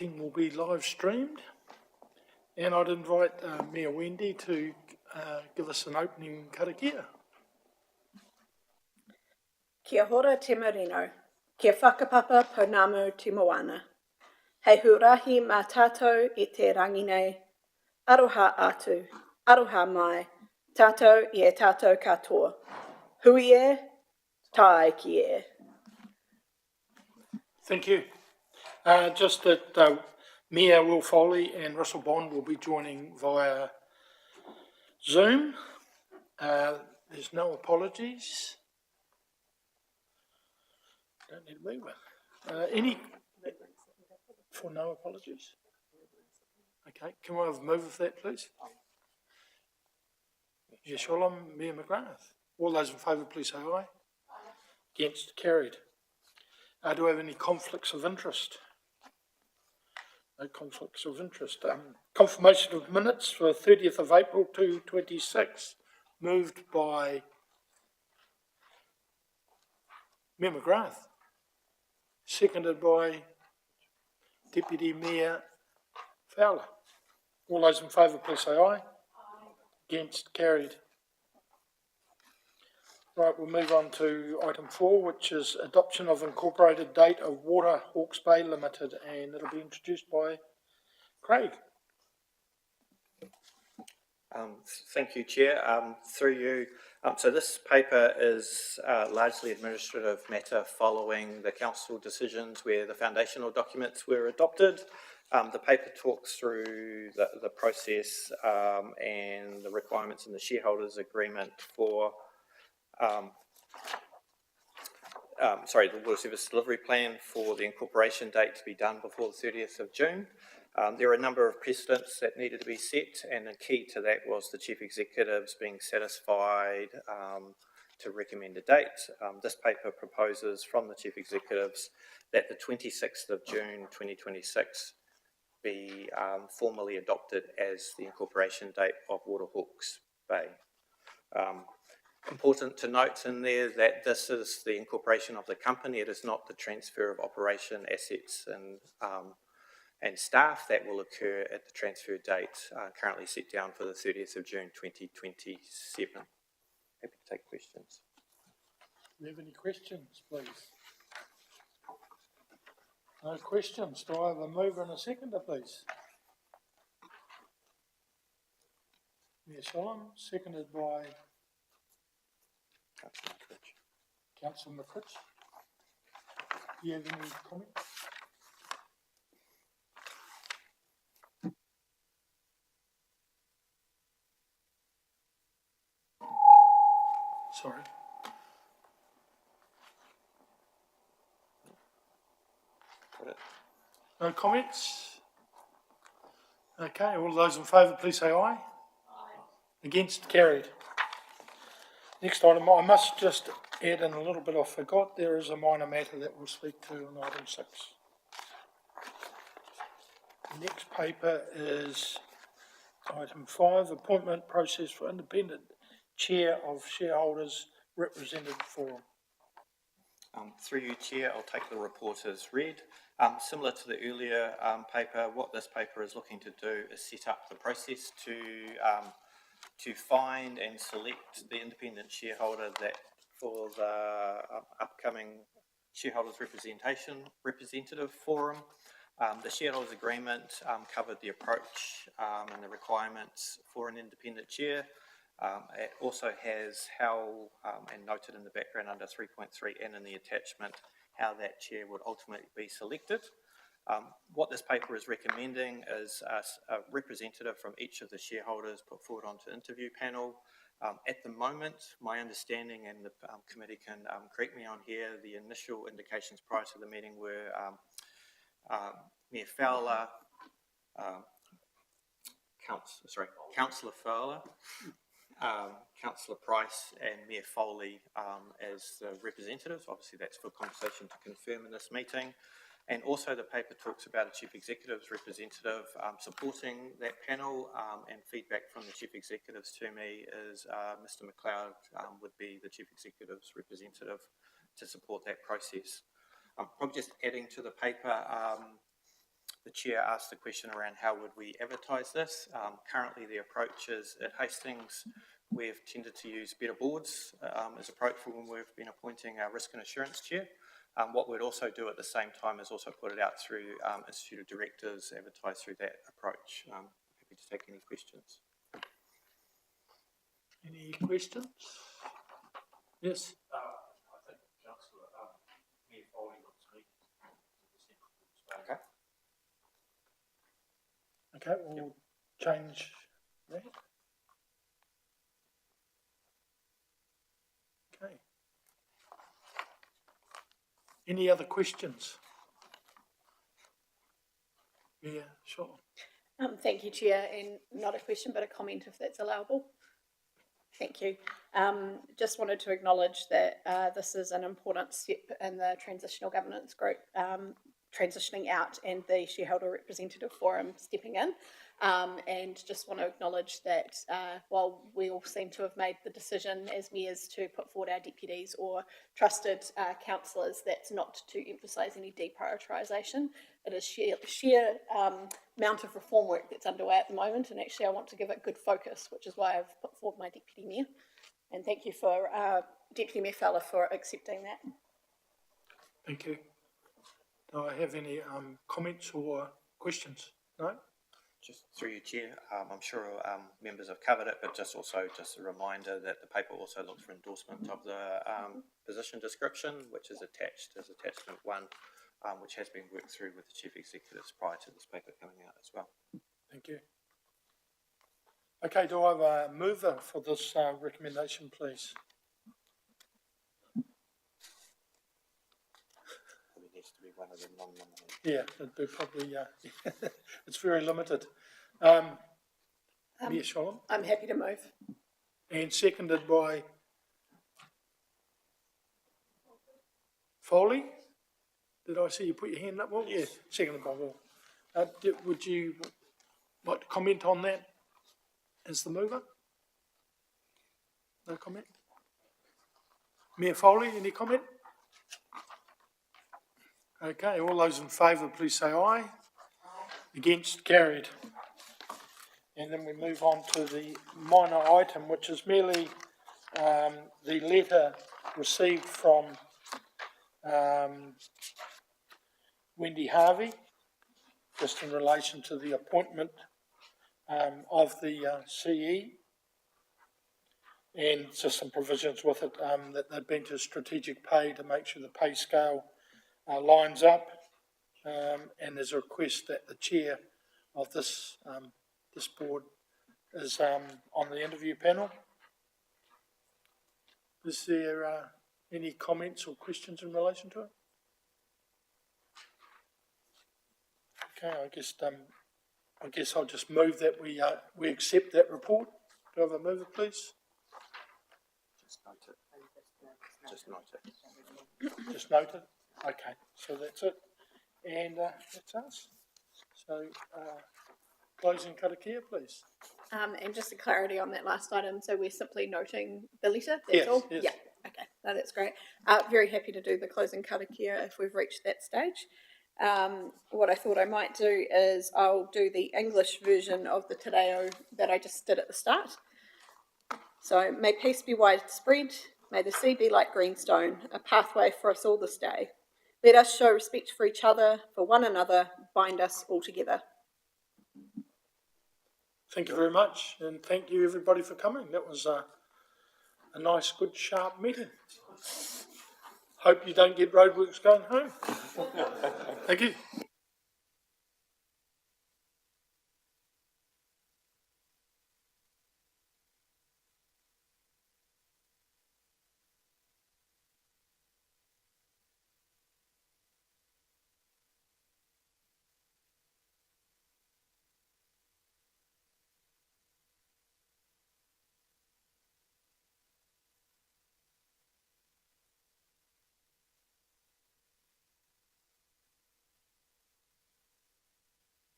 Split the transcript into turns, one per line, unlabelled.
Will be live streamed, and I'd invite Mayor Wendy to give us an opening karakia.
Kia hora te marino, kia whakapapa pounamu te moana. Hei hurahi mā tātou I te rangi nei, aroha atu, aroha mai, tātou I e tātou katoa. Hui e, tae ki e.
Thank you. Just that Mayor Will Foley and Russell Bond will be joining via Zoom. There's no apologies. Don't need to move it. Any for no apologies? Okay, can we have a move of that, please? Yes, Shalom, Mayor McGrath. All those in favour, please say aye. Against, carried. Do we have any conflicts of interest? No conflicts of interest. Confirmation of minutes for 30th of April 2026, moved by Mayor McGrath, seconded by Deputy Mayor Fowler. All those in favour, please say aye. Aye. Against, carried. Right, we'll move on to item 4, which is adoption of incorporated date of Water Hawke's Bay Limited, and it'll be introduced by Craig.
Thank you, Chair. Through you. So this paper is largely administrative matter following the council decisions where the foundational documents were adopted. The paper talks through the process and the requirements in the shareholders agreement for the Water Service Delivery Plan for the incorporation date to be done before the 30th of June. There are a number of precedents that needed to be set, and the key to that was the Chief Executives being satisfied to recommend a date. This paper proposes from the Chief Executives that the 26th of June 2026 be formally adopted as the incorporation date of Water Hawke's Bay. Important to note in there that this is the incorporation of the company. It is not the transfer of operation assets and staff that will occur at the transfer date currently set down for the 30th of June 2027. Happy to take questions.
Do you have any questions, please? No questions. Do I have a mover and a seconder, please? Mayor Shalom, seconded by Councillor McCritch. Do you have any comments? Sorry. No comments? Okay, all those in favour, please say aye. Aye. Against, carried. Next item, I must just add in a little bit I forgot. There is a minor matter that we'll speak to on item 6. The next paper is item 5, appointment process for independent chair of shareholders representative forum.
Through you, Chair, I'll take the report as read. Similar to the earlier paper, what this paper is looking to do is set up the process to find and select the independent shareholder that for the upcoming shareholders representative forum. The shareholders agreement covered the approach and the requirements for an independent chair. It also has how, and noted in the background under 3.3 and in the attachment, how that chair would ultimately be selected. What this paper is recommending is a representative from each of the shareholders put forward onto interview panel. At the moment, my understanding, and the committee can correct me on here, the initial indications prior to the meeting were Mayor Fowler, Councillor Fowler, Councillor Price and Mayor Foley as the representatives. Obviously that's for conversation to confirm in this meeting. And also the paper talks about a Chief Executive's representative supporting that panel, and feedback from the Chief Executives to me is Mr McLeod would be the Chief Executive's representative to support that process. Probably just adding to the paper, The chair asked the question around how would we advertise this. Currently, the approach is at Hastings, we've tended to use Better Boards as approach for when we've been appointing our risk and assurance chair. What we'd also do at the same time is also put it out through Institute of Directors, advertise through that approach. Happy to take any questions.
Any questions? Yes.
I think, Councillor, Mayor Foley looks me.
Okay.
Okay, we'll change that. Okay. Any other questions? Yeah, sure.
Thank you, Chair, and not a question but a comment if that's allowable. Thank you. Just wanted to acknowledge that this is an important step in the Transitional Governance Group transitioning out and the Shareholder Representative Forum stepping in. And just want to acknowledge that while we all seem to have made the decision as mayors to put forward our deputies or trusted councillors, that's not to emphasise any deprioritisation. It is sheer amount of reform work that's underway at the moment, and actually I want to give it good focus, which is why I've put forward my Deputy Mayor. And thank you for Deputy Mayor Fowler for accepting that.
Thank you. Do I have any comments or questions? No?
Just through you, Chair, I'm sure members have covered it, but just a reminder that the paper also looks for endorsement of the position description, which is attached as attachment 1, which has been worked through with the Chief Executives prior to this paper coming out as well.
Thank you. Okay, do I have a mover for this recommendation, please?
Probably needs to be one of the non-nominated.
Yeah, it'd be probably, it's very limited. Mayor Sholem,
I'm happy to move.
and seconded by Foley. Did I see you put your hand up, Will? Yes. Yeah, seconded by Will. Would you like to comment on that as the mover? No comment? Mayor Foley, any comment? Okay, all those in favour, please say aye. Against, carried. And then we move on to the minor item, which is merely the letter received from Wendy Harvey, just in relation to the appointment of the CE, and just some provisions with it that they've been to strategic pay to make sure the pay scale lines up, and there's a request that the chair of this this board is on the interview panel. Is there any comments or questions in relation to it? Okay, I guess I'll just move that we accept that report. Do I have a mover, please?
Just note it. Just note it.
Just note it. Okay, so that's it, and that's us. So, closing karakia, please.
And just a clarity on that last item, so we're simply noting the letter, that's
Yes,
all?
yes.
Yeah, okay, no, that's great. Very happy to do the closing karakia if we've reached that stage. What I thought I might do is I'll do the English version of the te reo that I just did at the start. So, may peace be widespread, may the sea be like greenstone, a pathway for us all this day. Let us show respect for each other, for one another, bind us all together.
Thank you very much, and thank you everybody for coming. That was a nice, good, sharp meeting. Hope you don't get roadworks going home. Thank you.